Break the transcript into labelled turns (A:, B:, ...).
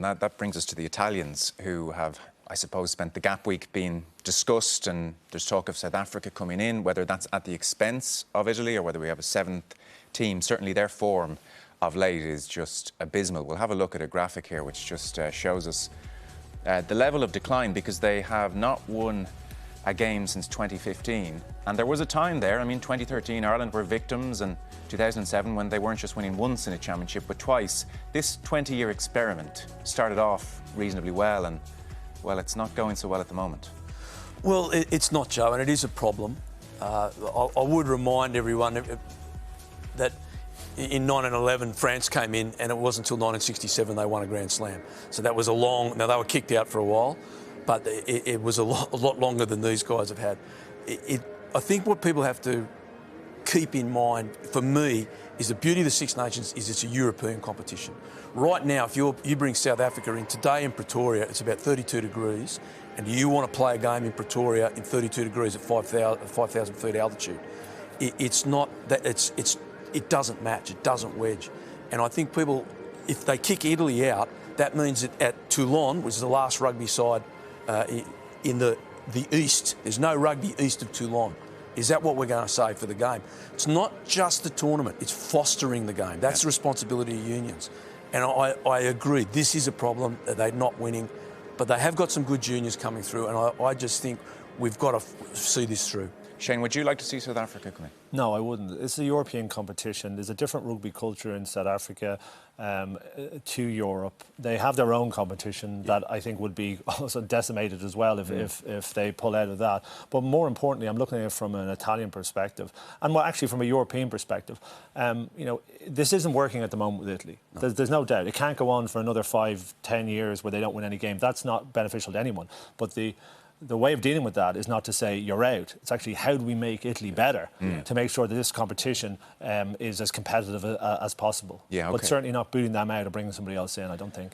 A: That brings us to the Italians, who have, I suppose, spent the gap week being discussed, and there's talk of South Africa coming in, whether that's at the expense of Italy or whether we have a seventh team. Certainly their form of late is just abysmal. We'll have a look at a graphic here which just shows us the level of decline, because they have not won a game since 2015. And there was a time there, I mean, 2013, Ireland were victims, and 2007, when they weren't just winning once in a championship, but twice. This 20-year experiment started off reasonably well, and, well, it's not going so well at the moment.
B: Well, it's not, Joe, and it is a problem. I would remind everyone that in 1911, France came in, and it wasn't until 1967 they won a Grand Slam. So that was a long... Now, they were kicked out for a while, but it was a lot longer than these guys have had. I think what people have to keep in mind, for me, is the beauty of the Six Nations is it's a European competition. Right now, if you bring South Africa in, today in Pretoria, it's about 32 degrees, and you want to play a game in Pretoria in 32 degrees at 5,000 feet altitude. It's not that... It doesn't match, it doesn't wedge. And I think people, if they kick Italy out, that means that at Toulon, which is the last rugby side in the east, there's no rugby east of Toulon. Is that what we're going to say for the game? It's not just the tournament, it's fostering the game. That's the responsibility of unions. And I agree, this is a problem, that they're not winning, but they have got some good juniors coming through, and I just think we've got to see this through.
A: Shane, would you like to see South Africa come in?
C: No, I wouldn't. It's a European competition. There's a different rugby culture in South Africa to Europe. They have their own competition that I think would be also decimated as well if they pull out of that. But more importantly, I'm looking at it from an Italian perspective, and well, actually from a European perspective. You know, this isn't working at the moment with Italy. No. There's no doubt. It can't go on for another 5-10 years where they don't win any game. That's not beneficial to anyone. But the way of dealing with that is not to say you're out. It's actually, how do we make Italy better to make sure that this competition is as competitive as possible.
A: Yeah, okay.
C: But certainly not booting them out or bringing somebody else in, I don't think.